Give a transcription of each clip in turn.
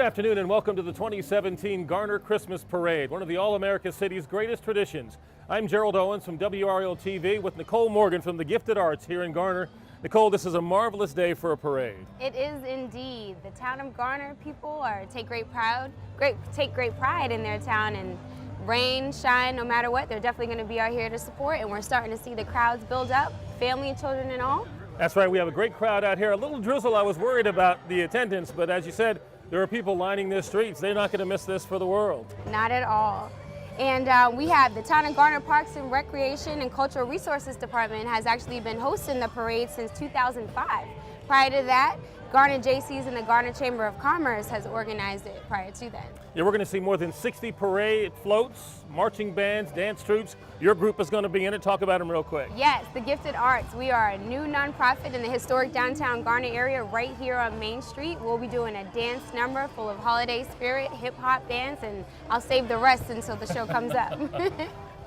afternoon and welcome to the 2017 Garner Christmas Parade, one of the All-America City's greatest traditions. I'm Gerald Owens from WRL TV with Nicole Morgan from the Gifted Arts here in Garner. Nicole, this is a marvelous day for a parade. It is indeed. The town of Garner people take great pride in their town, and rain, shine, no matter what, they're definitely going to be out here to support, and we're starting to see the crowds build up, family, children, and all. That's right, we have a great crowd out here. A little drizzle, I was worried about the attendance, but as you said, there are people lining the streets. They're not going to miss this for the world. Not at all. And we have the Town of Garner Parks and Recreation and Cultural Resources Department has actually been hosting the parade since 2005. Prior to that, Garner JCs and the Garner Chamber of Commerce has organized it prior to then. Yeah, we're going to see more than 60 parade floats, marching bands, dance troops. Your group is going to be in it. Talk about them real quick. Yes, the Gifted Arts. We are a new nonprofit in the historic downtown Garner area right here on Main Street. We'll be doing a dance number full of holiday spirit, hip-hop dance, and I'll save the rest until the show comes up.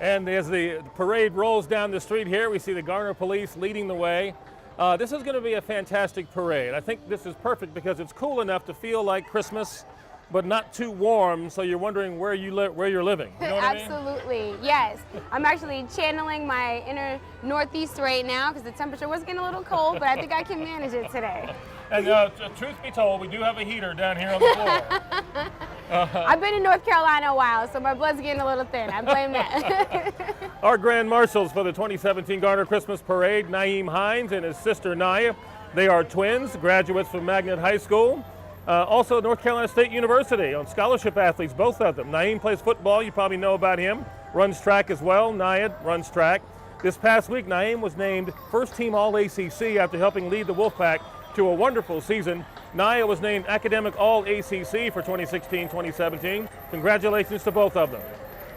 And as the parade rolls down the street here, we see the Garner Police leading the way. This is going to be a fantastic parade. I think this is perfect because it's cool enough to feel like Christmas, but not too warm, so you're wondering where you're living. You know what Absolutely, I mean? Yes. I'm actually channeling my inner Northeast right now because the temperature was getting a little cold, but I think I can manage it today. And truth be told, we do have a heater down here on the floor. I've been in North Carolina a while, so my blood's getting a little thin. I blame that. Our Grand Marshals for the 2017 Garner Christmas Parade, Naeem Hines and his sister Naya. They are twins, graduates from Magnet High School. Also North Carolina State University on scholarship athletes, both of them. Naeem plays football, you probably know about him. Runs track as well, Naya runs track. This past week, Naeem was named first team All-ACC after helping lead the Wolfpack to a wonderful season. Naya was named Academic All-ACC for 2016-2017. Congratulations to both of them.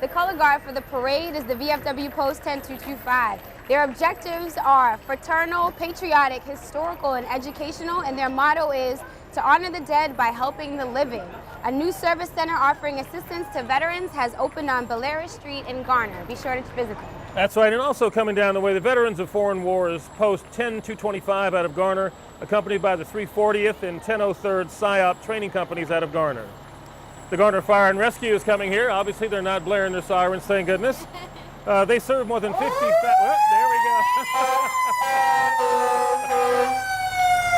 The color guard for the parade is the VFW Post 10225. Their objectives are fraternal, patriotic, historical, and educational, and their motto is to honor the dead by helping the living. A new service center offering assistance to veterans has opened on Bellaire Street in Garner. Be sure to visit them. That's right, and also coming down the way, the Veterans of Foreign Wars Post 10225 out of Garner, accompanied by the 340th and 1003rd PSYOP training companies out of Garner. The Garner Fire and Rescue is coming here. Obviously, they're not blaring their sirens, thank goodness. They serve more than 50... Well, there we go.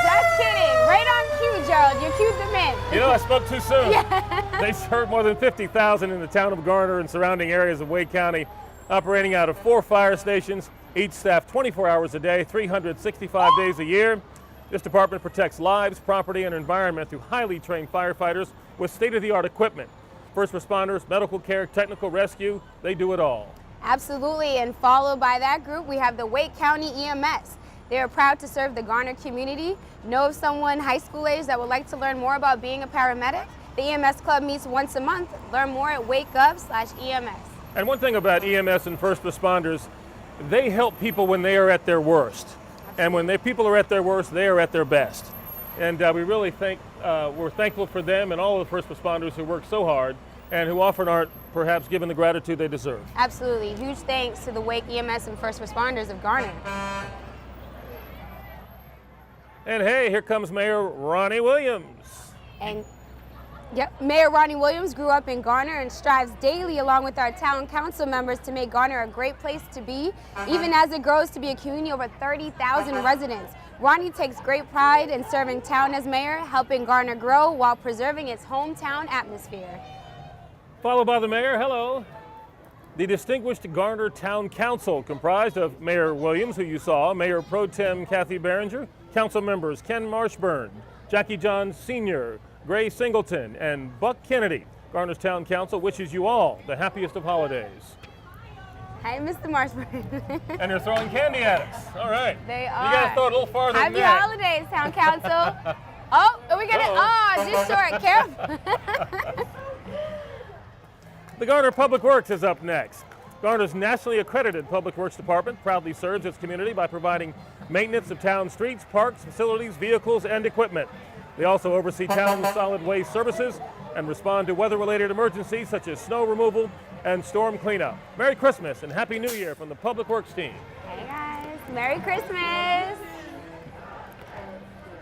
Just kidding. Right on cue, Gerald. You cued them in. You know, I spoke too soon. Yeah. They serve more than 50,000 in the town of Garner and surrounding areas of Wake County, operating out of 4 fire stations, each staffed 24 hours a day, 365 days a year. This department protects lives, property, and environment through highly trained firefighters with state-of-the-art equipment. First responders, medical care, technical rescue, they do it all. Absolutely, and followed by that group, we have the Wake County EMS. They are proud to serve the Garner community. Know of someone high school age that would like to learn more about being a paramedic? The EMS Club meets once a month. Learn more at wakeup.com/EMS. And one thing about EMS and first responders, they help people when they are at their worst. And when people are at their worst, they are at their best. And we really think we're thankful for them and all of the first responders who work so hard and who often aren't perhaps given the gratitude they deserve. Absolutely. Huge thanks to the Wake EMS and first responders of Garner. And hey, here comes Mayor Ronnie Williams. And yep, Mayor Ronnie Williams grew up in Garner and strives daily along with our town council members to make Garner a great place to be, even as it grows to be a community of over 30,000 residents. Ronnie takes great pride in serving town as mayor, helping Garner grow while preserving its hometown atmosphere. Followed by the mayor, hello. The distinguished Garner Town Council, comprised of Mayor Williams, who you saw, Mayor Pro Tem Kathy Behringer, council members Ken Marshburn, Jackie John Sr., Gray Singleton, and Buck Kennedy. Garner's Town Council wishes you all the happiest of holidays. Hi, Mr. Marshburn. And they're throwing candy at us. All right. They are. You guys throw it a little farther than that. Happy holidays, Town Council. Oh, are we gonna? Oh, just short. Careful. The Garner Public Works is up next. Garner's nationally accredited Public Works Department proudly serves its community by providing maintenance of town streets, parks, facilities, vehicles, and equipment. They also oversee town solid waste services and respond to weather-related emergencies such as snow removal and storm cleanup. Merry Christmas and Happy New Year from the Public Works team. Hey guys, Merry Christmas.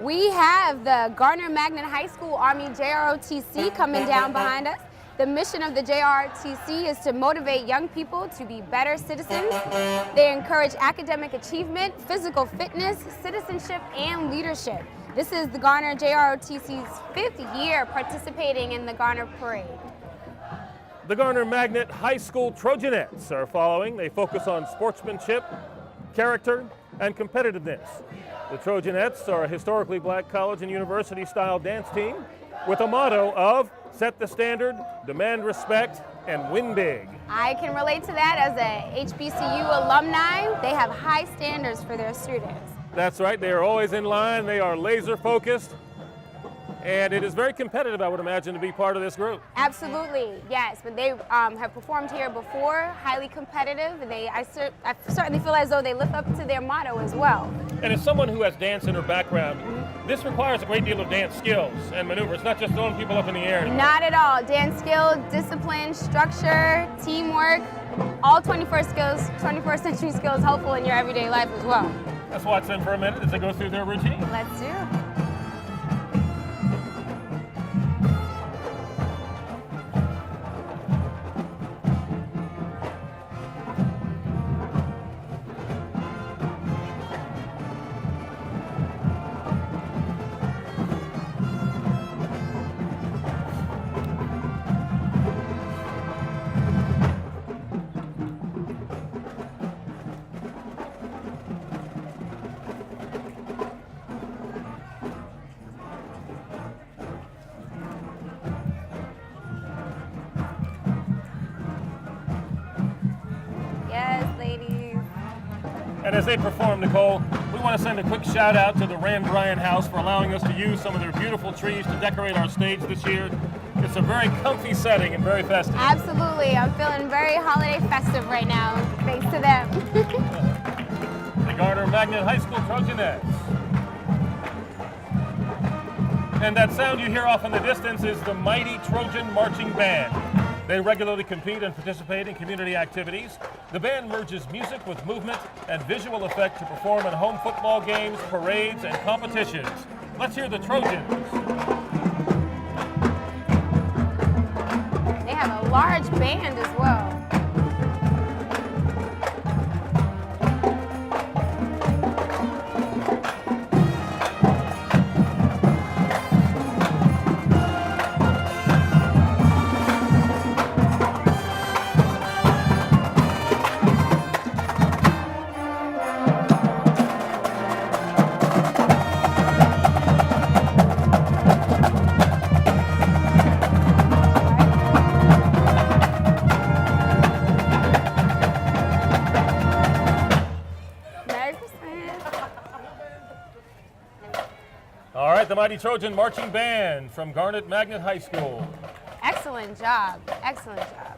We have the Garner Magnet High School Army JROTC coming down behind us. The mission of the JROTC is to motivate young people to be better citizens. They encourage academic achievement, physical fitness, citizenship, and leadership. This is the Garner JROTC's 5th year participating in the Garner Parade. The Garner Magnet High School Trojanettes are following. They focus on sportsmanship, character, and competitiveness. The Trojanettes are a historically black college and university style dance team with a motto of set the standard, demand respect, and win big. I can relate to that as a HBCU alumni. They have high standards for their students. That's right, they are always in line, they are laser focused, and it is very competitive, I would imagine, to be part of this group. Absolutely, yes, but they have performed here before, highly competitive, and I certainly feel as though they live up to their motto as well. And as someone who has dance in her background, this requires a great deal of dance skills and maneuvers, not just throwing people up in the air. Not at all. Dance skills, discipline, structure, teamwork, all 21st century skills helpful in your everyday life as well. Let's watch them for a minute as they go through their routine. Let's do it. And as they perform, Nicole, we want to send a quick shout out to the Rand Bryan House for allowing us to use some of their beautiful trees to decorate our stage this year. It's a very comfy setting and very festive. Absolutely. I'm feeling very holiday festive right now, thanks to them. The Garner Magnet High School Trojanettes. And that sound you hear off in the distance is the mighty Trojan Marching Band. They regularly compete and participate in community activities. The band merges music with movement and visual effect to perform in home football games, parades, and competitions. Let's hear the Trojans. They have a large band as well. The mighty Trojan Marching Band from Garnet Magnet High School. Excellent job. Excellent job.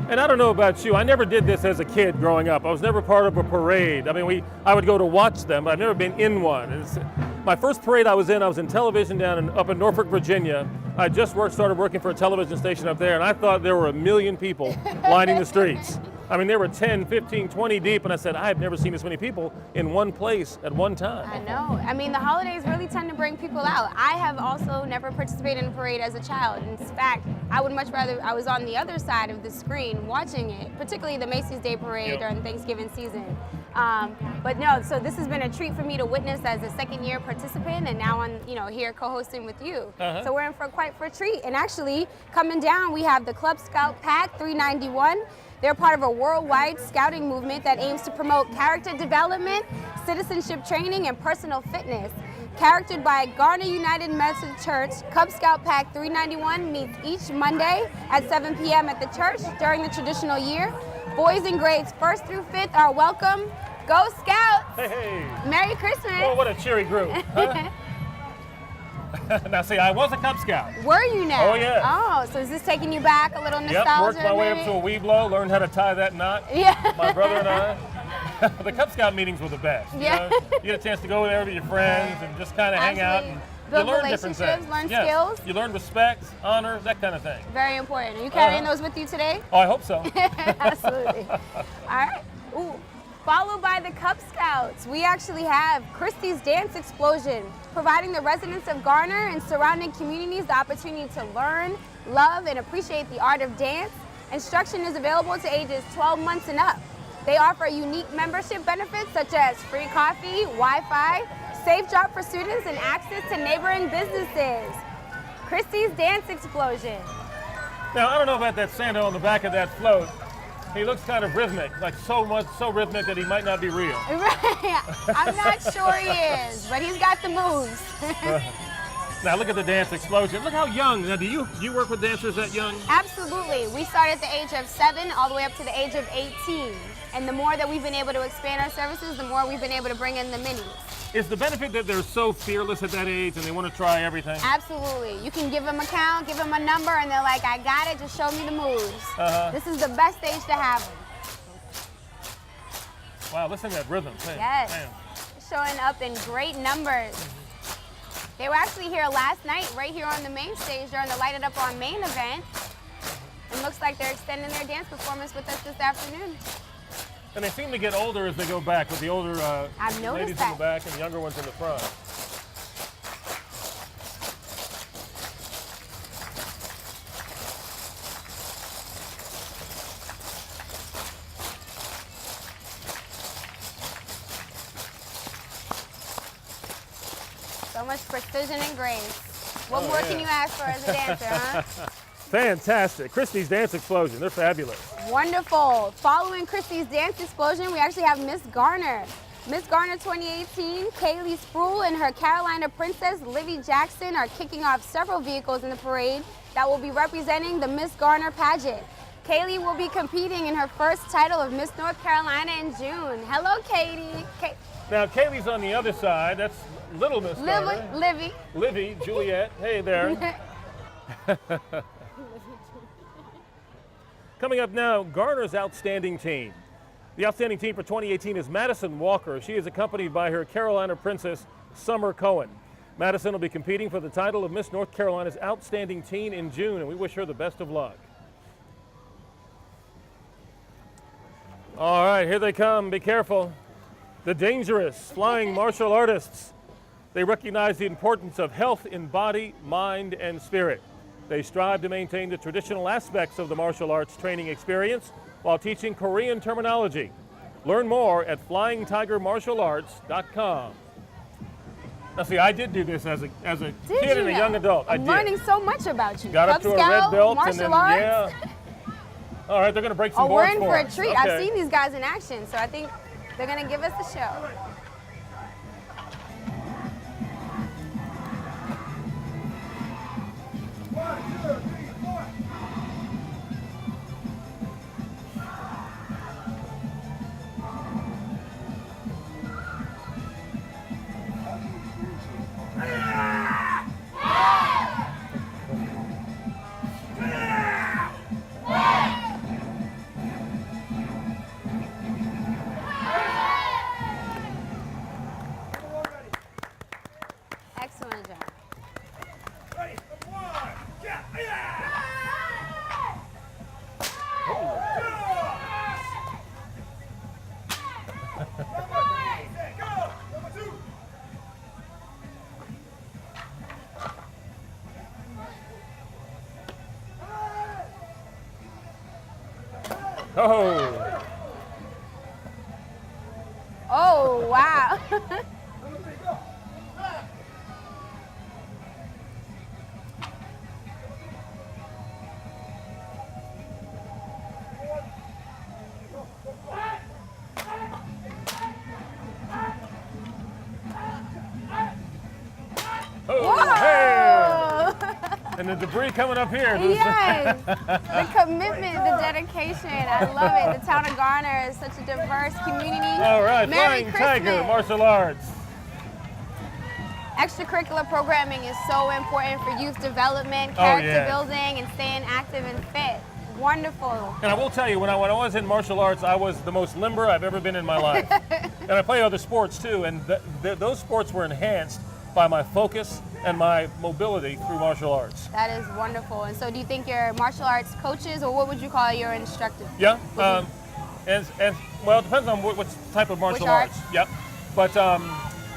And I don't know about you, I never did this as a kid growing up. I was never part of a parade. I mean, I would go to watch them, but I've never been in one. My first parade I was in television up in Norfolk, Virginia. I just started working for a television station up there, and I thought there were 1 million people lining the streets. I mean, there were 10, 15, 20 deep, and I said, I've never seen this many people in one place at one time. I know. I mean, the holidays really tend to bring people out. I have also never participated in a parade as a child. In fact, I would much rather, I was on the other side of the screen watching it, particularly the Macy's Day Parade during Thanksgiving season. But no, so this has been a treat for me to witness as a second-year participant, and now I'm, here co-hosting with you. So we're in for quite a treat. And actually, coming down, we have the Cub Scout Pack 391. They're part of a worldwide scouting movement that aims to promote character development, citizenship training, and personal fitness. Charactered by Garner United Methodist Church, Cub Scout Pack 391 meets each Monday at 7 p.m. at the church during the traditional year. Boys in grades 1st through 5th are welcome. Go Scouts! Hey! Merry Christmas! Oh, what a cheery group, huh? Now see, I was a Cub Scout. Were you now? Oh, yeah. Oh, so is this taking you back a little nostalgia? Yep, worked my way up to a weeblow, learned how to tie that knot. Yeah. My brother and I. The Cub Scout meetings were the best. Yeah. You get a chance to go there with your friends and just kind of hang out. And build you learn different things. Learn skills. You learn respect, honor, that kind of thing. Very important. Are you carrying those with you today? Oh, I hope so. Absolutely. All right. Ooh. Followed by the Cub Scouts. We actually have Christie's Dance Explosion, providing the residents of Garner and surrounding communities the opportunity to learn, love, and appreciate the art of dance. Instruction is available to ages 12 months and up. They offer unique membership benefits such as free coffee, Wi-Fi, safe drop for students, and access to neighboring businesses. Christie's Dance Explosion. Now, I don't know about that Santa on the back of that float. He looks kind of rhythmic, like so rhythmic that he might not be real. Right. I'm not sure he is, but he's got the moves. Now look at the dance explosion. Look how young. Now, do you work with dancers that young? Absolutely. We started at the age of 7 all the way up to the age of 18. And the more that we've been able to expand our services, the more we've been able to bring in the minis. Is the benefit that they're so fearless at that age and they want to try everything? Absolutely. You can give them a count, give them a number, and they're like, I got it, just show me the moves. This is the best stage to have them. Wow, listen to that rhythm. Man, yes. man. Showing up in great numbers. They were actually here last night, right here on the main stage during the Light It Up on Main event. It looks like they're extending their dance performance with us this afternoon. And they seem to get older as they go back, with the older I've noticed ladies that. in the back and the younger ones in the front. So much precision and grace. What more can you ask for as a dancer, huh? Fantastic. Christie's Dance Explosion. They're fabulous. Wonderful. Following Christie's Dance Explosion, we actually have Miss Garner. Miss Garner 2018, Kaylee Sproul and her Carolina Princess, Livy Jackson, are kicking off several vehicles in the parade that will be representing the Miss Garner pageant. Kaylee will be competing in her first title of Miss North Carolina in June. Hello, Katie. Now, Kaylee's on the other side. That's Little Miss Garner. Livy, Juliet. Hey there. Coming up now, Garner's outstanding team. The outstanding team for 2018 is Madison Walker. She is accompanied by her Carolina Princess, Summer Cohen. Madison will be competing for the title of Miss North Carolina's Outstanding Teen in June, and we wish her the best of luck. All right, here they come. Be careful. The dangerous flying martial artists. They recognize the importance of health in body, mind, and spirit. They strive to maintain the traditional aspects of the martial arts training experience while teaching Korean terminology. Learn more at flyingtigermartialarts.com. Now see, I did do this as a kid and a young adult. I'm learning so much about you. Got up to a red belt and then, arts. yeah. All right, they're going to break some boards for us. We're in for a treat. Okay. I've seen these guys in action, so I think they're going to give us the show. Excellent job. Oh. Oh, wow. Hey. And the debris coming up here. Yes, the commitment, the dedication, I love it. The town of Garner is such a diverse community. All right, Merry Flying Christmas. Tiger Martial Arts. Extracurricular programming is so important for youth development, character building, and staying active and fit. Wonderful. And I will tell you, when I was in martial arts, I was the most limber I've ever been in my life. And I play other sports too, and those sports were enhanced by my focus and my mobility through martial arts. That is wonderful. And so do you think your martial arts coaches, or what would you call your instructors? Yeah, And well, it depends on which type of martial Which art? arts. Yep. But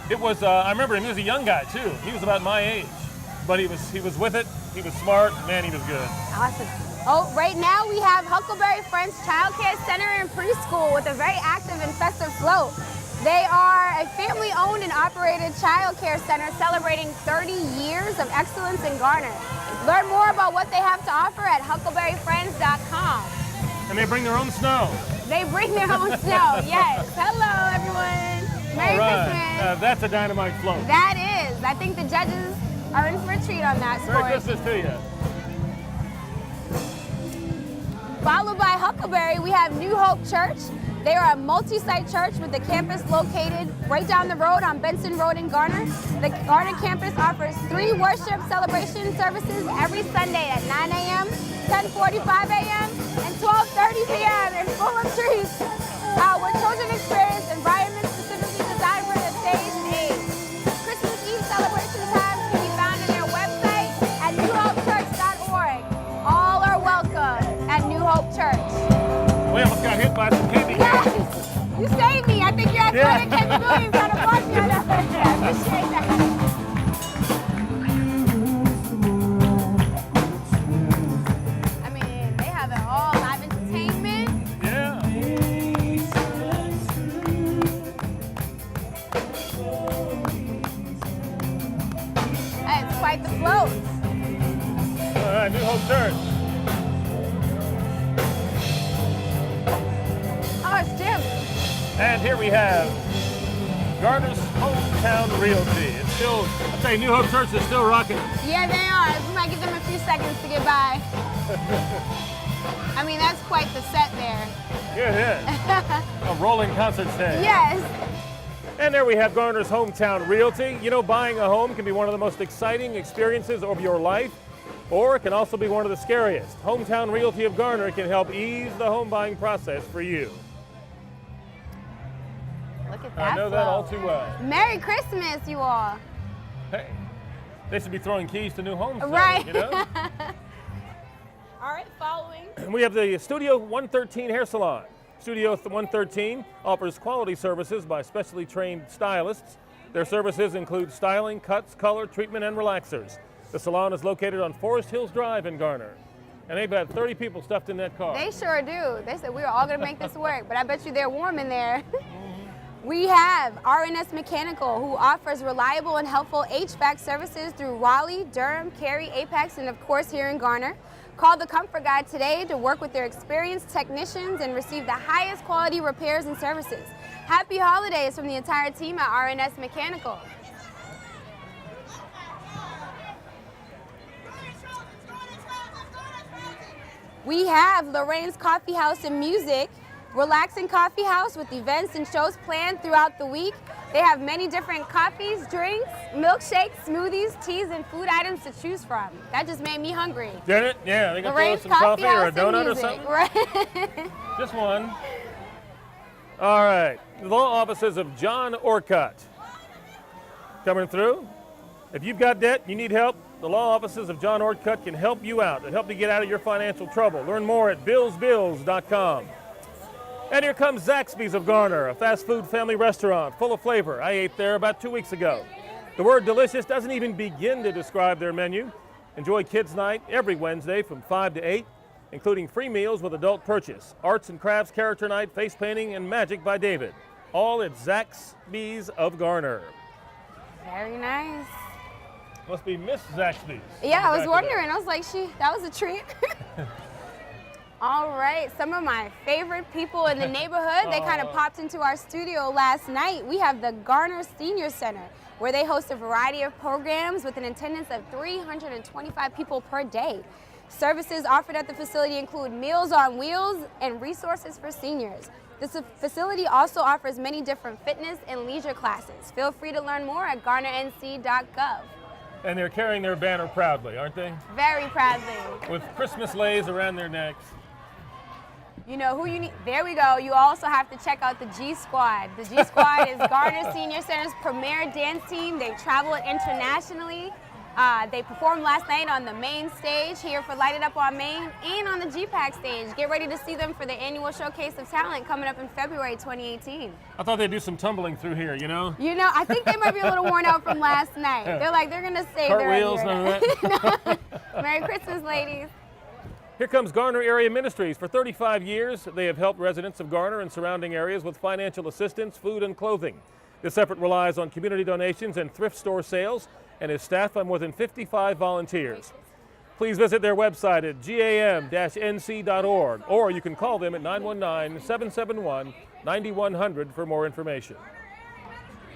it was. I remember him. He was a young guy too. He was about my age, but he was with it. He was smart. Man, he was good. Awesome. Oh, right now we have Huckleberry Friends Child Care Center and Preschool with a very active and festive float. They are a family-owned and operated child care center celebrating 30 years of excellence in Garner. Learn more about what they have to offer at huckleberryfriends.com. And they bring their own snow. They bring their own snow, yes. Hello, everyone. Merry Christmas. That's a dynamite float. That is. I think the judges are in for a treat on that score. Merry Christmas to you. Followed by Huckleberry, we have New Hope Church. They are a multi-site church with a campus located right down the road on Benson Road in Garner. The Garner campus offers 3 worship celebration services every Sunday at 9 a.m., 10:45 a.m., and 12:30 p.m. and full of treats. Where children experience environments specifically designed for their stage and age. Christmas Eve celebration times can be found on their website at newhopechurch.org. All are welcome at New Hope Church. We almost got hit by some candy. Yes! You saved me. I think your athletic capabilities kind of brought me on that. I appreciate that. I mean, they have it all. Live entertainment. Yeah. It's quite the float. All right, New Hope Church. Oh, it's Jim. And here we have Garner's Hometown Realty. It's still, I'd say New Hope Church is still rocking. Yeah, they are. We might give them a few seconds to get by. I mean, that's quite the set there. Yeah, it is. A rolling concert stage. Yes. And there we have Garner's Hometown Realty. You know, buying a home can be one of the most exciting experiences of your life, or it can also be one of the scariest. Hometown Realty of Garner can help ease the home buying process for you. Look at that. I know that all too well. Merry Christmas, you all. Hey, they should be throwing keys to new homes now, Right. you know? All right, following. We have the Studio 113 Hair Salon. Studio 113 offers quality services by specially trained stylists. Their services include styling, cuts, color, treatment, and relaxers. The salon is located on Forest Hills Drive in Garner. And they've got 30 people stuffed in that car. They sure do. They said we were all going to make this work, but I bet you they're warm in there. We have RNS Mechanical, who offers reliable and helpful HVAC services through Raleigh, Durham, Cary, Apex, and of course here in Garner. Call the Comfort Guide today to work with their experienced technicians and receive the highest quality repairs and services. Happy holidays from the entire team at RNS Mechanical. We have Lorraine's Coffee House and Music, relaxing coffee house with events and shows planned throughout the week. They have many different coffees, drinks, milkshakes, smoothies, teas, and food items to choose from. That just made me hungry. Did it? Yeah, they can throw Lorraine's some coffee or a House and donut or Music. something. Right. Just one. All right, the law offices of John Orcutt. Coming through. If you've got debt, you need help, the law offices of John Orcutt can help you out and help you get out of your financial trouble. Learn more at billsbills.com. And here comes Zaxby's of Garner, a fast food family restaurant full of flavor. I ate there about 2 weeks ago. The word delicious doesn't even begin to describe their menu. Enjoy Kids Night every Wednesday from 5 to 8, including free meals with adult purchase, arts and crafts character night, face painting, and magic by David. All at Zaxby's of Garner. Very nice. Must be Miss Zaxby's. Yeah, I was wondering. I was like, that was a treat. All right, some of my favorite people in the neighborhood, they kind of popped into our studio last night. We have the Garner Senior Center, where they host a variety of programs with an attendance of 325 people per day. Services offered at the facility include Meals on Wheels and resources for seniors. This facility also offers many different fitness and leisure classes. Feel free to learn more at garnernc.gov. And they're carrying their banner proudly, aren't they? Very proudly. With Christmas leis around their necks. You know who you need. There we go. You also have to check out the G Squad. The G Squad is Garner Senior Center's premier dance team. They travel internationally. They performed last night on the main stage here for Light It Up on Main and on the GPAC stage. Get ready to see them for the annual Showcase of Talent coming up in February 2018. I thought they'd do some tumbling through here, you know? You know, I think they might be a little worn out from last night. They're going to save Cartwheels, their none of that? Merry Christmas, ladies. Here comes Garner Area Ministries. For 35 years, they have helped residents of Garner and surrounding areas with financial assistance, food, and clothing. This effort relies on community donations and thrift store sales and is staffed by more than 55 volunteers. Please visit their website at gam-nc.org, or you can call them at 919-771-9100 for more information.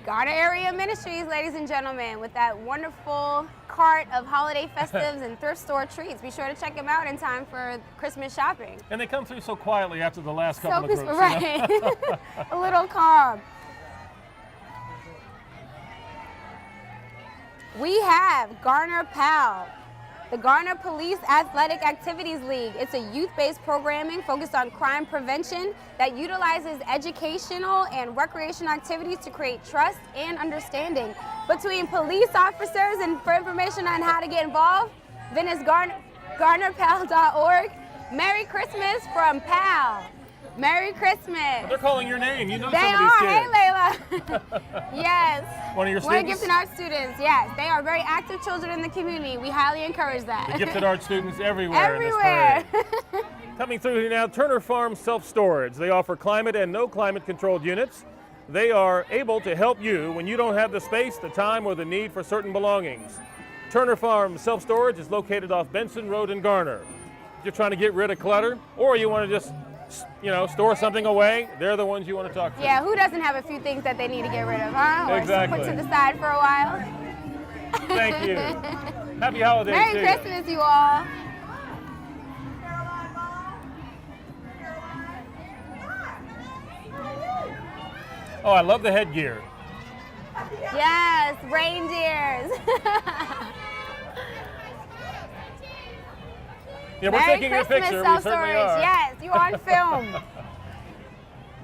Garner Area Ministries, ladies and gentlemen, with that wonderful cart of holiday festives and thrift store treats. Be sure to check them out in time for Christmas shopping. And they come through so quietly after the last couple of groups. Right. You know? A little calm. We have Garner PAL, the Garner Police Athletic Activities League. It's a youth-based programming focused on crime prevention that utilizes educational and recreational activities to create trust and understanding between police officers. And for information on how to get involved, visit GarnerPAL.org. Merry Christmas from PAL. Merry Christmas. They're calling your name. You know they some of these are. kids. Hey, Layla. Yes. One of your students? One of Gifted Arts students, yes. They are very active children in the community. We highly encourage that. The Gifted Arts students everywhere. Everywhere. In this parade. Coming through here now, Turner Farm Self-Storage. They offer climate and no climate controlled units. They are able to help you when you don't have the space, the time, or the need for certain belongings. Turner Farm Self-Storage is located off Benson Road in Garner. If you're trying to get rid of clutter, or you want to just store something away, they're the ones you want to talk to. Yeah, who doesn't have a few things that they need to get rid of, huh? Or exactly. put to the side for a while. Thank you. Happy holidays Merry to Christmas, you all. Oh, I love the headgear. Yes, reindeers. Yeah, we're taking your picture. We certainly are. Yes, you're on film.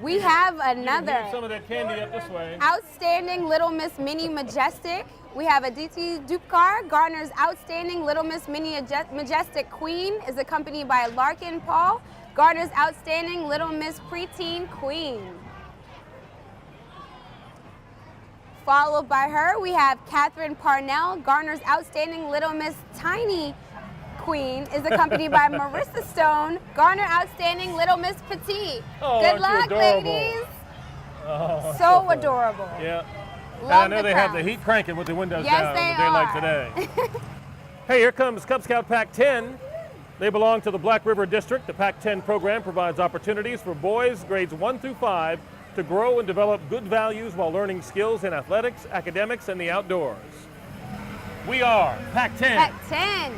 We have another. Move some of that candy up this way. Outstanding Little Miss Mini Majestic. We have Aditi Dupkar. Garner's Outstanding Little Miss Mini Majestic Queen is accompanied by Larkin Paul. Garner's Outstanding Little Miss Preteen Queen. Followed by her, we have Catherine Parnell. Garner's Outstanding Little Miss Tiny Queen is accompanied by Marissa Stone. Garner Outstanding Little Miss Petite. Oh, good luck, ladies. Oh, so adorable. Yeah. Love and I know the they have the crowns. heat cranking with the windows Yes, down they on a day like are. today. Hey, here comes Cub Scout Pack 10. They belong to the Black River District. The Pack 10 program provides opportunities for boys grades 1 through 5 to grow and develop good values while learning skills in athletics, academics, and the outdoors. We are Pack 10. Pack 10.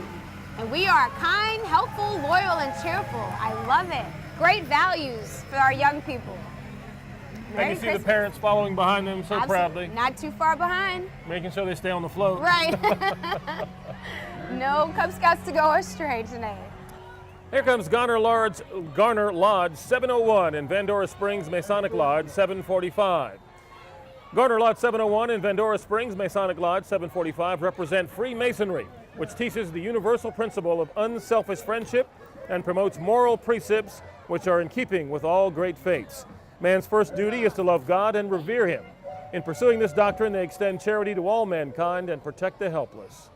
And we are kind, helpful, loyal, and cheerful. I love it. Great values for our young people. And you see the parents following behind them so proudly. Not too far behind. Making sure they stay on the float. Right. No Cub Scouts to go astray tonight. Here comes Garner Lodge 701 and Vandora Springs Masonic Lodge 745. Garner Lodge 701 and Vandora Springs Masonic Lodge 745 represent Freemasonry, which teaches the universal principle of unselfish friendship and promotes moral precepts which are in keeping with all great faiths. Man's first duty is to love God and revere Him. In pursuing this doctrine, they extend charity to all mankind and protect the helpless.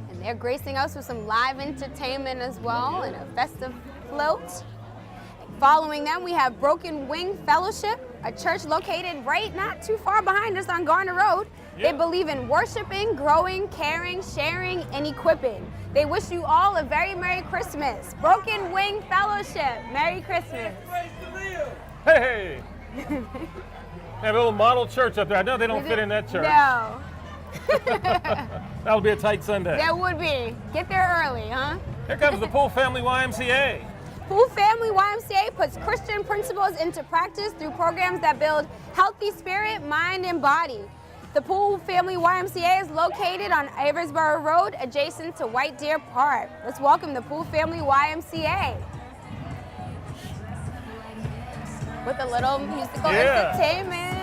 And they're gracing us with some live entertainment as well and a festive float. Following them, we have Broken Wing Fellowship, a church located right not too far behind us on Garner Road. Yeah. They believe in worshiping, growing, caring, sharing, and equipping. They wish you all a very Merry Christmas. Broken Wing Fellowship, Merry Christmas. Hey! They have a little model church up there. I know they don't fit in that church. No. That'll be a tight Sunday. That would be. Get there early, huh? Here comes the Pool Family YMCA. Pool Family YMCA puts Christian principles into practice through programs that build healthy spirit, mind, and body. The Pool Family YMCA is located on Aversboro Road, adjacent to White Deer Park. Let's welcome the Pool Family YMCA. With a little musical entertainment.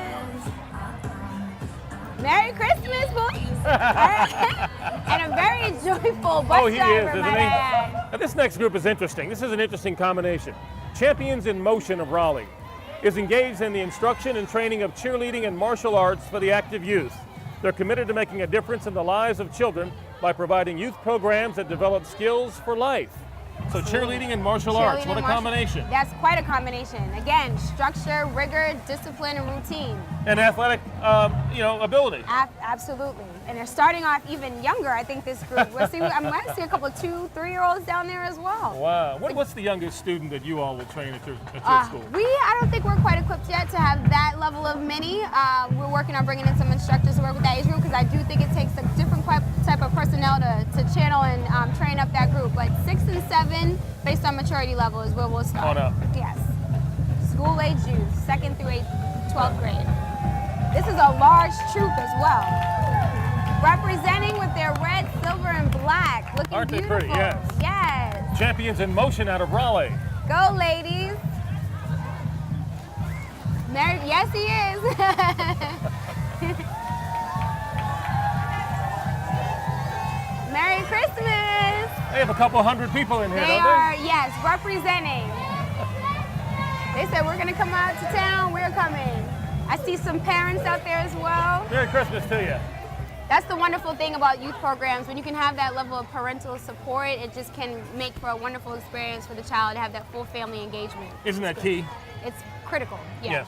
Merry Christmas, boys! And a very joyful bus Oh, he driver, is, isn't might he? I add. Now, this next group is interesting. This is an interesting combination. Champions in Motion of Raleigh is engaged in the instruction and training of cheerleading and martial arts for the active youth. They're committed to making a difference in the lives of children by providing youth programs that develop skills for life. So cheerleading and martial arts, what a combination. That's quite a combination. Again, structure, rigor, discipline, and routine. And athletic, ability. Absolutely. And they're starting off even younger, I think, this group. I might see a couple 2-, 3-year-olds down there as well. Wow. What's the youngest student that you all will train at your school? I don't think we're quite equipped yet to have that level of many. We're working on bringing in some instructors to work with that age group because I do think it takes a different type of personnel to channel and train up that group. But 6 and 7, based on maturity level, is where we'll start. On up. Yes. School age youth, 2nd through 12th grade. This is a large troop as well. Representing with their red, silver, and black. Looking Aren't they beautiful. pretty? Yes. Yes. Champions in Motion out of Raleigh. Go, ladies. Yes, he is. Merry Christmas. They have a couple hundred people in here, They don't are, yes, representing. They said, we're going to come out to town. We're coming. I see some parents out there as well. Merry Christmas to you. That's the wonderful thing about youth programs. When you can have that level of parental support, it just can make for a wonderful experience for the child to have that full family engagement. Isn't that key? It's critical, yes.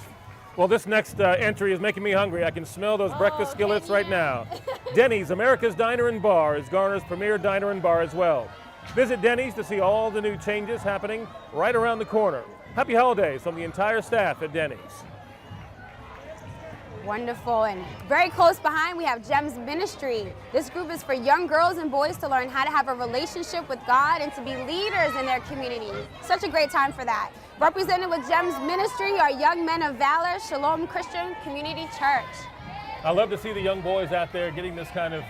Well, this next entry is making me hungry. I can smell those breakfast skillets right now. Denny's, America's Diner and Bar, is Garner's premier diner and bar as well. Visit Denny's to see all the new changes happening right around the corner. Happy holidays from the entire staff at Denny's. Wonderful, and very close behind we have GEMS Ministry. This group is for young girls and boys to learn how to have a relationship with God and to be leaders in their community. Such a great time for that. Represented with GEMS Ministry are Young Men of Valor, Shalom Christian Community Church. I love to see the young boys out there getting this kind of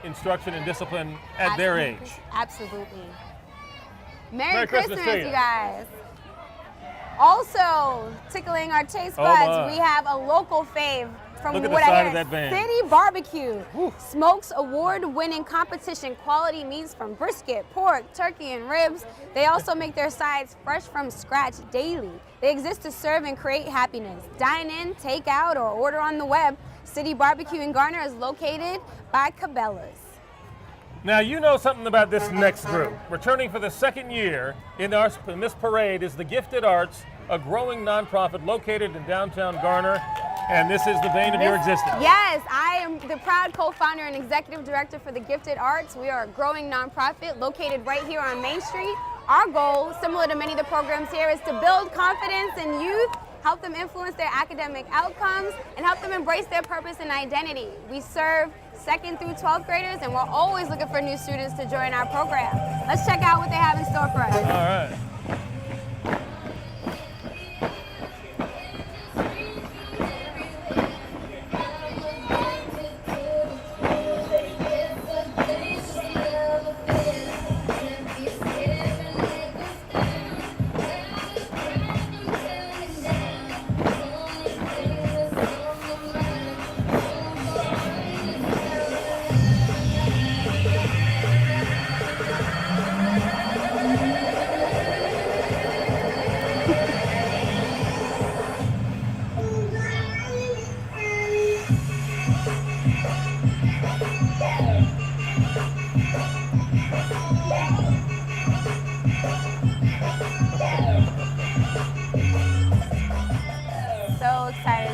instruction and discipline at their age. Absolutely. Merry Christmas, to you guys. Also, tickling our taste buds, we have a local fave from Look at what the side I of hear, that van. City Barbecue. Whew. Smokes award-winning competition quality meats from brisket, pork, turkey, and ribs. They also make their sides fresh from scratch daily. They exist to serve and create happiness. Dine in, take out, or order on the web. City Barbecue in Garner is located by Cabela's. Now, you know something about this next group. Returning for the second year in this parade is the Gifted Arts, a growing nonprofit located in downtown Garner, and this is the vein of your existence. Yes, I am the proud co-founder and executive director for the Gifted Arts. We are a growing nonprofit located right here on Main Street. Our goal, similar to many of the programs here, is to build confidence in youth, help them influence their academic outcomes, and help them embrace their purpose and identity. We serve 2nd through 12th graders, and we're always looking for new students to join our program. Let's check out what they have in store for us. All right.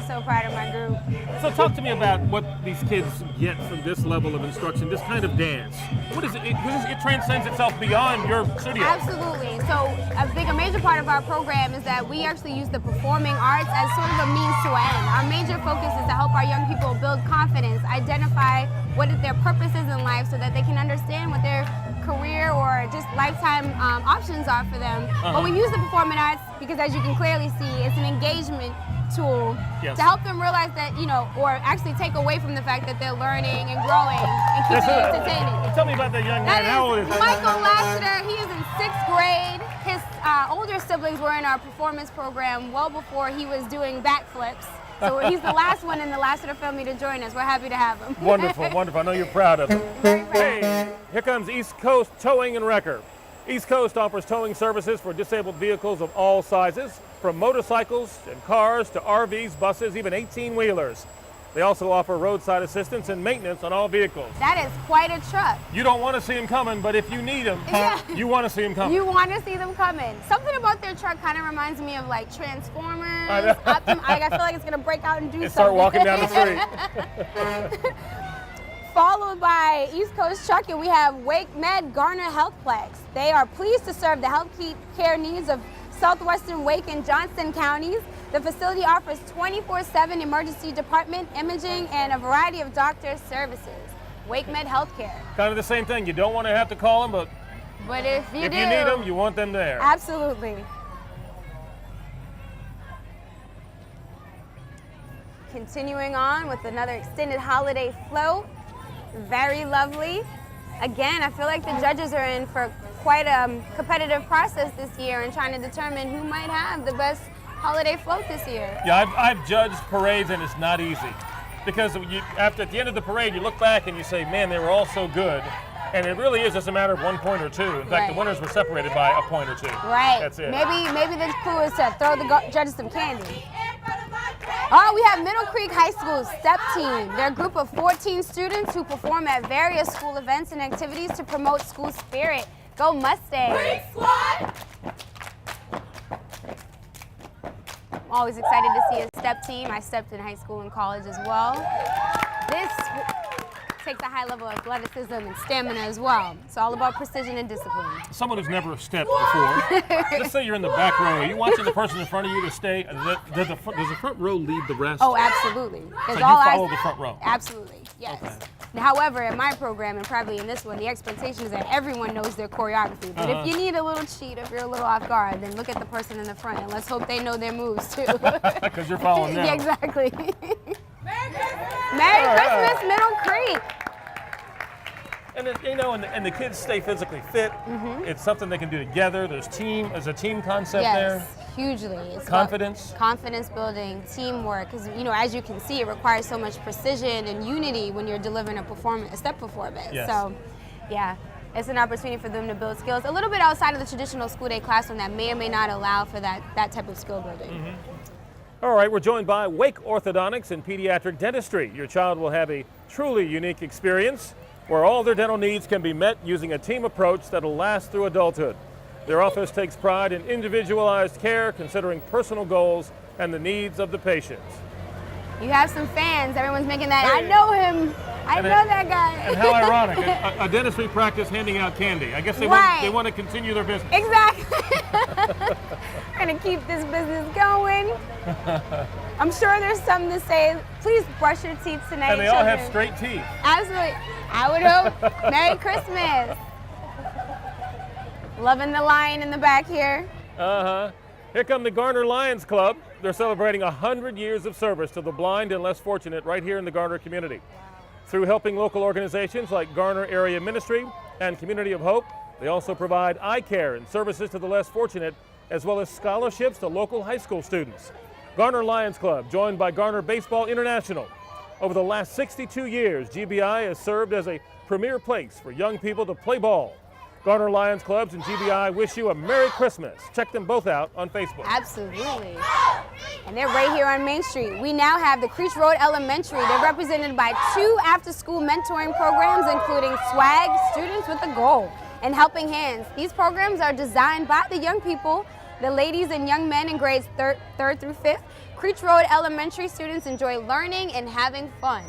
So proud of my group. So talk to me about what these kids get from this level of instruction, this kind of dance. What is it? It transcends itself beyond your studio. Absolutely. So a major part of our program is that we actually use the performing arts as sort of a means to an end. Our major focus is to help our young people build confidence, identify what their purpose is in life so that they can understand what their career or just lifetime options are for them. But we use the performing arts because, as you can clearly see, it's an engagement tool to help them realize that, or actually take away from the fact that they're learning and growing and keeping it entertaining. Tell me about that young man. How old is that? Michael Lassiter. He is in 6th grade. His older siblings were in our performance program well before he was doing backflips. So he's the last one in the last of the family to join us. We're happy to have him. Wonderful, wonderful. I know you're proud of him. Hey, here comes East Coast Towing and Wrecker. East Coast offers towing services for disabled vehicles of all sizes, from motorcycles and cars to RVs, buses, even 18-wheelers. They also offer roadside assistance and maintenance on all vehicles. That is quite a truck. You don't want to see them coming, but if you need them, you want to see them coming. You want to see them coming. Something about their truck kind of reminds me of like Transformers. I feel like it's going to break out and do something. Start walking down the street. Followed by East Coast Trucking, we have Wake Med Garner Healthplex. They are pleased to serve the health care needs of Southwestern Wake and Johnston counties. The facility offers 24/7 emergency department imaging and a variety of doctor services. Wake Med Healthcare. Kind of the same thing. You don't want to have to call them, but if you need them, you want them there. Absolutely. Continuing on with another extended holiday float. Very lovely. Again, I feel like the judges are in for quite a competitive process this year and trying to determine who might have the best holiday float this year. Yeah, I've judged parades and it's not easy. Because at the end of the parade, you look back and you say, man, they were all so good. And it really is just a matter of 1 point or 2. In fact, the winners were separated by a point or 2. Right. That's it. Maybe the clue is to throw the judges some candy. Oh, we have Middle Creek High School STEP Team. They're a group of 14 students who perform at various school events and activities to promote school spirit. Go Mustangs! I'm always excited to see a STEP team. I stepped in high school and college as well. This takes a high level of athleticism and stamina as well. It's all about precision and discipline. Someone who's never stepped before, let's say you're in the back row. Are you watching the person in front of you to stay? Does the front row lead the rest? Oh, absolutely. So you follow the front row? Absolutely, yes. Okay. However, in my program, and probably in this one, the expectation is that everyone knows their choreography. But if you need a little cheat, if you're a little off guard, then look at the person in the front and let's hope they know their moves too. Because you're following them. Yeah, exactly. Merry Christmas, Middle Creek. And and the kids stay physically fit. It's something they can do together. There's a team concept there. Yes, hugely. It's confidence. Confidence building, teamwork. Because as you can see, it requires so much precision and unity when you're delivering a step performance. Yes. So, yeah, it's an opportunity for them to build skills a little bit outside of the traditional school day classroom that may or may not allow for that type of skill building. All right, we're joined by Wake Orthodontics and Pediatric Dentistry. Your child will have a truly unique experience where all their dental needs can be met using a team approach that'll last through adulthood. Their office takes pride in individualized care, considering personal goals and the needs of the patients. You have some fans. Everyone's making that, I know him. I know that guy. And how ironic, a dentistry practice handing out candy. I guess they want to continue their business. Exactly. We're going to keep this business going. I'm sure there's something to say. Please brush your teeth tonight. And they all have straight teeth. Absolutely. I would hope. Merry Christmas. Loving the lion in the back here. Here come the Garner Lions Club. They're celebrating 100 years of service to the blind and less fortunate right here in the Garner community. Through helping local organizations like Garner Area Ministry and Community of Hope, they also provide eye care and services to the less fortunate, as well as scholarships to local high school students. Garner Lions Club, joined by Garner Baseball International. Over the last 62 years, GBI has served as a premier place for young people to play ball. Garner Lions Clubs and GBI wish you a Merry Christmas. Check them both out on Facebook. Absolutely. And they're right here on Main Street. We now have the Creech Road Elementary. They're represented by 2 after-school mentoring programs, including SWAG, Students with a Goal, and Helping Hands. These programs are designed by the young people, the ladies and young men in grades 3rd through 5th. Creech Road Elementary students enjoy learning and having fun,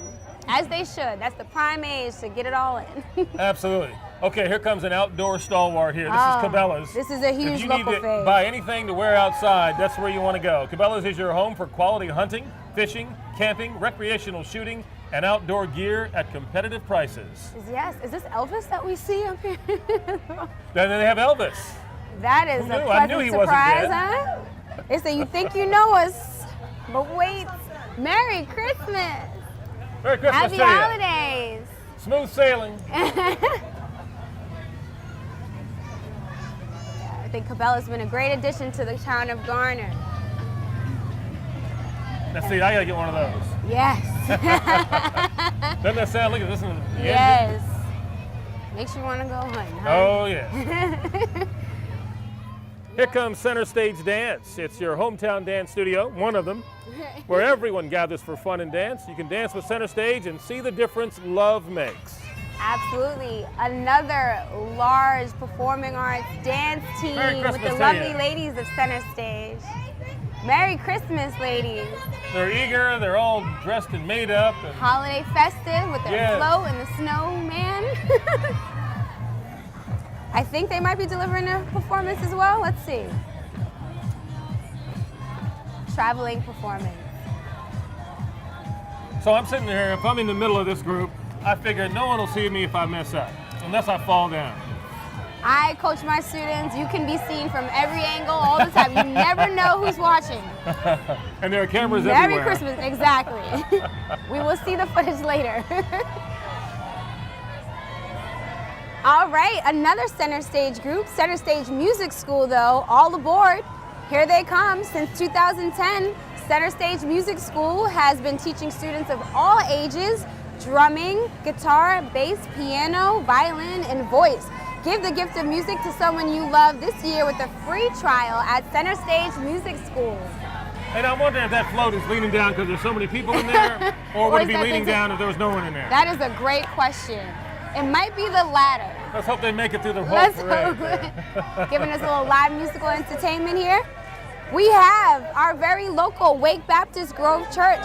as they should. That's the prime age to get it all in. Absolutely. Okay, here comes an outdoor stalwart here. This is Cabela's. This is a huge local If you need to fave. buy anything to wear outside, that's where you want to go. Cabela's is your home for quality hunting, fishing, camping, recreational shooting, and outdoor gear at competitive prices. Yes. Is this Elvis that we see up here? Then they have Elvis. That is a pleasant surprise, huh? They say, you think you know us, but wait. Merry Christmas. Merry Christmas Happy to you. holidays. Smooth sailing. I think Cabela's been a great addition to the town of Garner. Now see, I gotta get one of those. Yes. Doesn't that sound like this? Yes. Makes you want to go hunting, huh? Oh, yeah. Here comes Center Stage Dance. It's your hometown dance studio, one of them, where everyone gathers for fun and dance. You can dance with Center Stage and see the difference love makes. Absolutely. Another large performing arts dance team with the lovely ladies of Center Stage. Merry Christmas, ladies. They're eager, they're all dressed and made up. And holiday festive with their float and the snowman. I think they might be delivering a performance as well. Let's see. Traveling performance. So I'm sitting here, if I'm in the middle of this group, I figure no one will see me if I mess up, unless I fall down. I coach my students. You can be seen from every angle all the time. You never know who's watching. And there are cameras everywhere. Merry Christmas, exactly. We will see the footage later. All right, another Center Stage group, Center Stage Music School though, all aboard. Here they come. Since 2010, Center Stage Music School has been teaching students of all ages drumming, guitar, bass, piano, violin, and voice. Give the gift of music to someone you love this year with a free trial at Center Stage Music School. And I'm wondering if that float is leaning down because there's so many people in there, or would it be leaning down if there was no one in there? That is a great question. It might be the latter. Let's hope they make it through the whole Let's parade. hope. Giving us a little live musical entertainment here. We have our very local Wake Baptist Grove Church,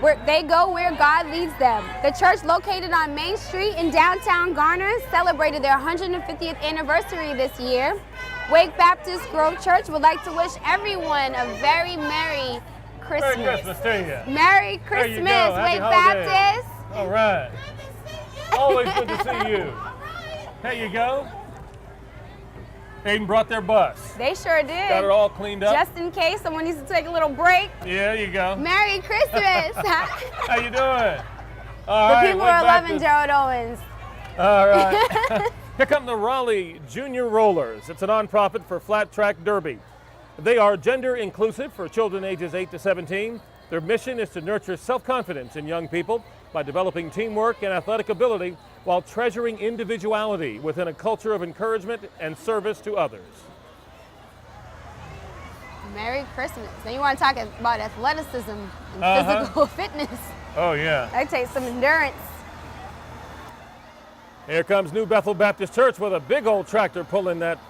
where they go where God leads them. The church, located on Main Street in downtown Garner, celebrated their 150th anniversary this year. Wake Baptist Grove Church would like to wish everyone a very Merry Christmas. Merry Christmas to you. Merry Christmas, Wake Baptist. All right. Always good to see you. There you go. They even brought their bus. They sure did. Got it all cleaned up. Just in case someone needs to take a little break. Yeah, there you go. Merry Christmas. How you doing? The people are loving Gerald Owens. All right. Here come the Raleigh Junior Rollers. It's a nonprofit for flat track derby. They are gender inclusive for children ages 8 to 17. Their mission is to nurture self-confidence in young people by developing teamwork and athletic ability while treasuring individuality within a culture of encouragement and service to others. Merry Christmas. Now you want to talk about athleticism and physical fitness. Oh yeah. That takes some endurance. Here comes New Bethel Baptist Church with a big old tractor pulling that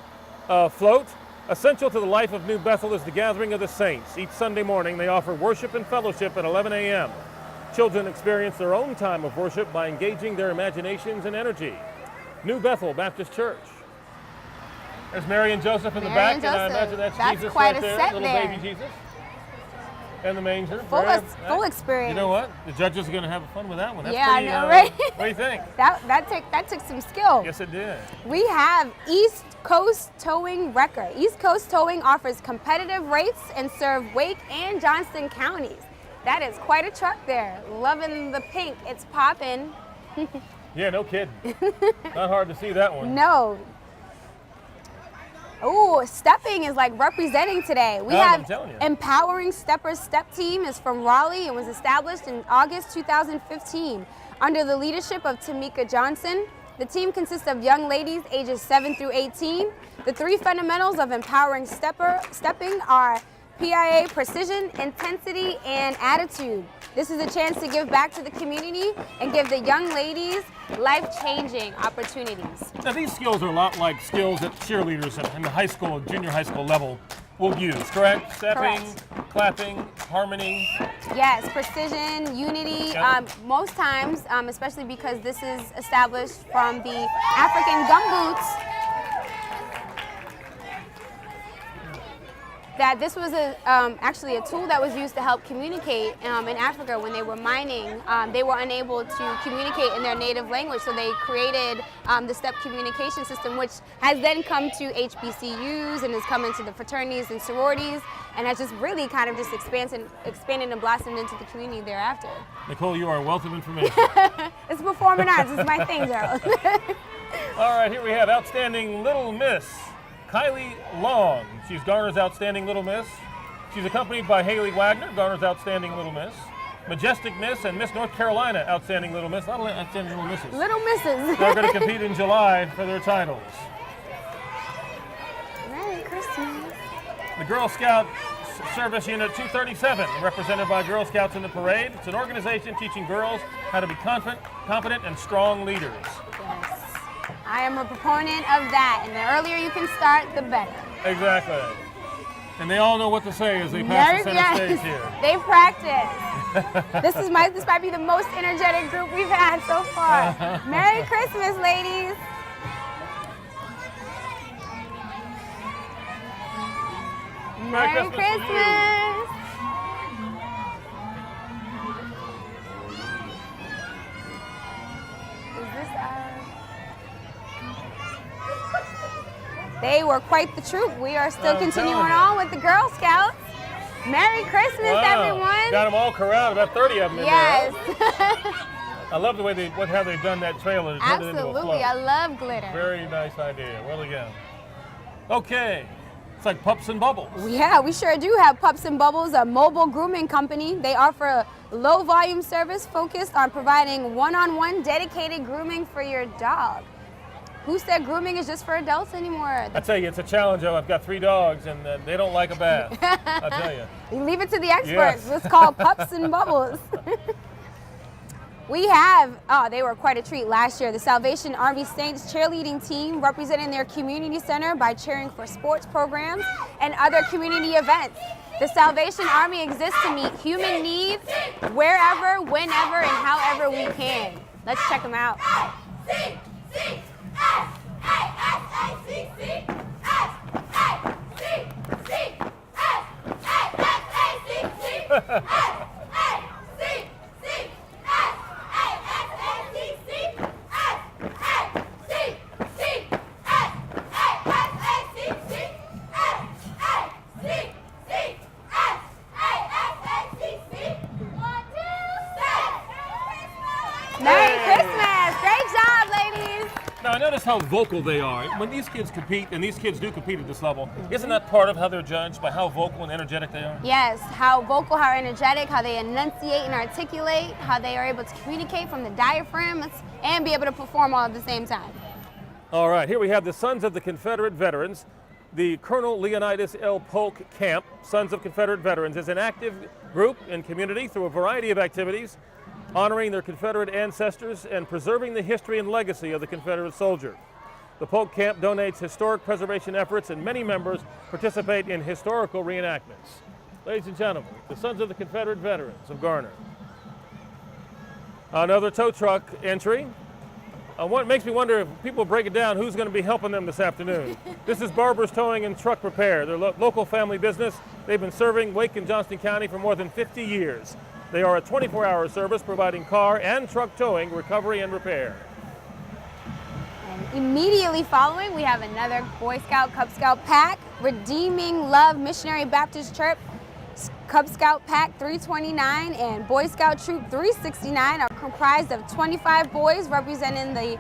float. Essential to the life of New Bethel is the gathering of the saints. Each Sunday morning they offer worship and fellowship at 11 a.m. Children experience their own time of worship by engaging their imaginations and energy. New Bethel Baptist Church. There's Mary and Joseph in the back, and I imagine that's Jesus quite right there, set little there. baby Jesus. And the manger. Full experience. You know what? The judges are going to have fun with that one. That's yeah, pretty, I know, right? What do you think? That took some skill. Yes, it did. We have East Coast Towing Wrecker. East Coast Towing offers competitive rates and serve Wake and Johnston counties. That is quite a truck there. Loving the pink. It's popping. Yeah, no kidding. Not hard to see that one. No. Ooh, stepping is like representing today. We have Empowering Steppers Step Team is from Raleigh and was established in August 2015 under the leadership of Tamika Johnson. The team consists of young ladies ages 7 through 18. The three fundamentals of empowering stepping are PIA, precision, intensity, and attitude. This is a chance to give back to the community and give the young ladies life-changing opportunities. Now these skills are a lot like skills that cheerleaders in the high school, junior high school level will use, correct? Stepping, clapping, harmony. Yes, precision, unity. Most times, especially because this is established from the African gumboots, that this was actually a tool that was used to help communicate in Africa when they were mining. They were unable to communicate in their native language, so they created the step communication system, which has then come to HBCUs and has come into the fraternities and sororities, and has just really kind of just expanded and blossomed into the community thereafter. Nicole, you are a wealth of information. It's performing arts. It's my thing, Gerald. All right, here we have Outstanding Little Miss Kylie Long. She's Garner's Outstanding Little Miss. She's accompanied by Haley Wagner, Garner's Outstanding Little Miss, Majestic Miss, and Miss North Carolina Outstanding Little Miss. A lot of outstanding little misses. Little misses. They're going to compete in July for their titles. Merry Christmas. The Girl Scout Service Unit 237, represented by Girl Scouts in the Parade. It's an organization teaching girls how to be confident and strong leaders. Yes. I am a proponent of that, and the earlier you can start, the better. Exactly. And they all know what to say as they pass the center stage here. They practice. this might be the most energetic group we've had so far. Merry Christmas, ladies. Merry Christmas. Is this They were quite the troop. We are still continuing on with the Girl Scouts. Merry Christmas, everyone. Got them all corralled, about 30 of them in yes. there. Yes. I love the way how they've done that trailer. Absolutely, I love glitter. Very nice idea. Well again. Okay, it's like Pups and Bubbles. Yeah, we sure do have Pups and Bubbles, a mobile grooming company. They offer a low volume service focused on providing one-on-one dedicated grooming for your dog. Who said grooming is just for adults anymore? I tell you, it's a challenge. I've got 3 dogs, and they don't like a bath. I tell you. You leave it to the experts. Yes. It's called Pups and Bubbles. We have, they were quite a treat last year. The Salvation Army Saints cheerleading team representing their community center by cheering for sports programs and other community events. The Salvation Army exists to meet human needs wherever, whenever, and however we can. Let's check them out. Merry Christmas! Great job, ladies! Now, I notice how vocal they are. When these kids compete, and these kids do compete at this level, isn't that part of how they're judged, by how vocal and energetic they are? Yes, how vocal, how energetic, how they enunciate and articulate, how they are able to communicate from the diaphragm and be able to perform all at the same time. All right, here we have the Sons of the Confederate Veterans. The Colonel Leonidas L. Polk Camp, Sons of Confederate Veterans, is an active group in community through a variety of activities, honoring their Confederate ancestors and preserving the history and legacy of the Confederate soldier. The Polk Camp donates historic preservation efforts, and many members participate in historical reenactments. Ladies and gentlemen, the Sons of the Confederate Veterans of Garner. Another tow truck entry. What makes me wonder, if people break it down, who's going to be helping them this afternoon. This is Barbour's Towing and Truck Repair. They're a local family business. They've been serving Wake and Johnston County for more than 50 years. They are a 24-hour service providing car and truck towing, recovery, and repair. And immediately following, we have another Boy Scout, Cub Scout pack, Redeeming Love Missionary Baptist Church, Cub Scout Pack 329 and Boy Scout Troop 369 are comprised of 25 boys representing the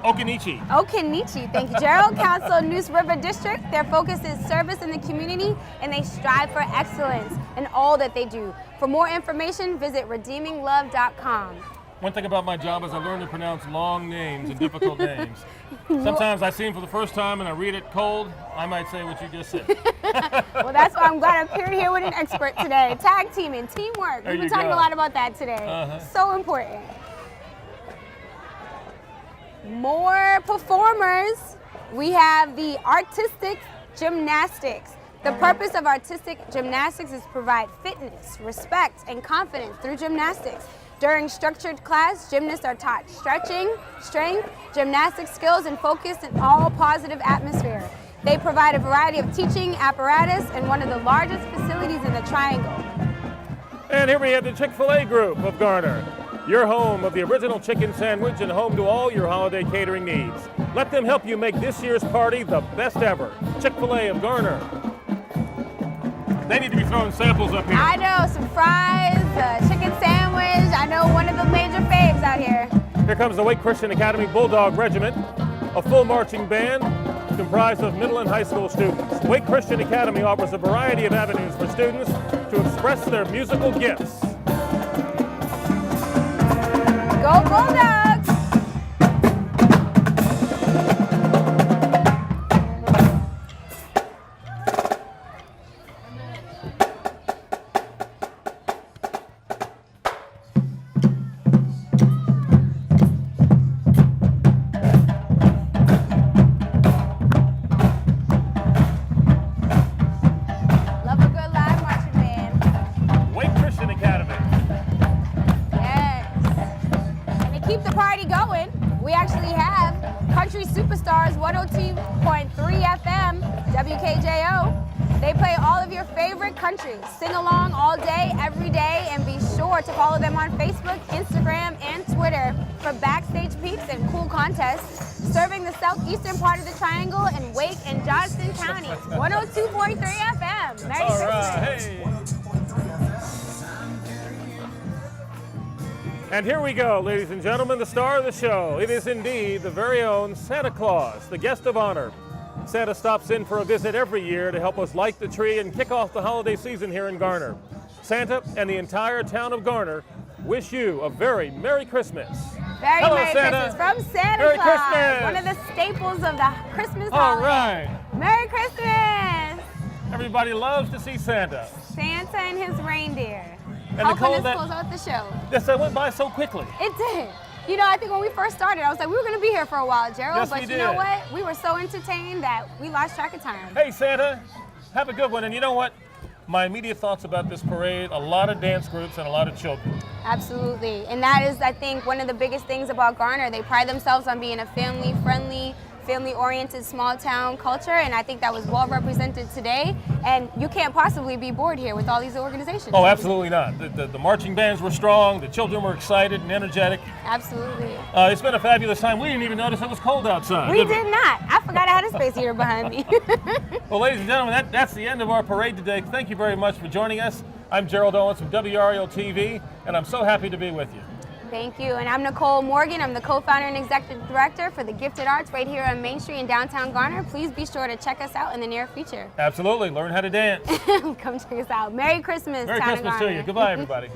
Occoneechee, thank you, Gerald Council Neuse River District. Their focus is service in the community, and they strive for excellence in all that they do. For more information, visit redeeminglove.com. One thing about my job is I learn to pronounce long names and difficult names. Sometimes I see them for the first time and I read it cold. I might say what you just said. Well, that's why I'm glad I appeared here with an expert today. Tag teaming, teamwork. We've been talking a lot about that today. So important. More performers. We have the Artistic Gymnastics. The purpose of Artistic Gymnastics is to provide fitness, respect, and confidence through gymnastics. During structured class, gymnasts are taught stretching, strength, gymnastic skills, and focus in all positive atmosphere. They provide a variety of teaching apparatus and one of the largest facilities in the Triangle. And here we have the Chick-fil-A group of Garner. Your home of the original chicken sandwich and home to all your holiday catering needs. Let them help you make this year's party the best ever. Chick-fil-A of Garner. They need to be throwing samples up here. I know, some fries, chicken sandwich. I know one of the major faves out here. Here comes the Wake Christian Academy Bulldog Regiment, a full marching band comprised of middle and high school students. Wake Christian Academy offers a variety of avenues for students to express their musical gifts. Go Bulldogs! Superstars 102.3 FM, WKJO. They play all of your favorite countries. Sing along all day, every day, and be sure to follow them on Facebook, Instagram, and Twitter for backstage peeks and cool contests. Serving the southeastern part of the Triangle in Wake and Johnston counties. 102.3 FM. Merry Christmas. Right. Hey. And here we go, ladies and gentlemen, the star of the show. It is indeed the very own Santa Claus, the guest of honor. Santa stops in for a visit every year to help us light the tree and kick off the holiday season here in Garner. Santa and the entire town of Garner wish you a very Merry Christmas. Hello, Merry Santa. Christmas from Santa Merry Claus. Christmas. One of the staples of the Christmas All holiday. right. Merry Christmas. Everybody loves to see Santa. Santa and his reindeer. And Nicole, this close out the show. Yes, that went by so quickly. It did. You know, I think when we first started, I was like, we were going to be here for a while, Gerald. Yes, but we you know did. what? We were so entertained that we lost track of time. Hey, Santa, have a good one. And you know what? My immediate thoughts about this parade, a lot of dance groups and a lot of children. Absolutely. And that is, I think, one of the biggest things about Garner. They pride themselves on being a family-friendly, family-oriented small-town culture, and I think that was well represented today. And you can't possibly be bored here with all these organizations. Oh, absolutely not. The marching bands were strong, the children were excited and energetic. Absolutely. It's been a fabulous time. We didn't even notice it was cold outside. We did not. I forgot I had a space heater behind me. Well, ladies and gentlemen, that's the end of our parade today. Thank you very much for joining us. I'm Gerald Owens from WREL TV, and I'm so happy to be with you. Thank you. And I'm Nicole Morgan. I'm the co-founder and executive director for the Gifted Arts right here on Main Street in downtown Garner. Please be sure to check us out in the near future. Absolutely. Learn how to dance. Come check us out. Merry Christmas, Merry town of Christmas to Garner. you. Goodbye, everybody.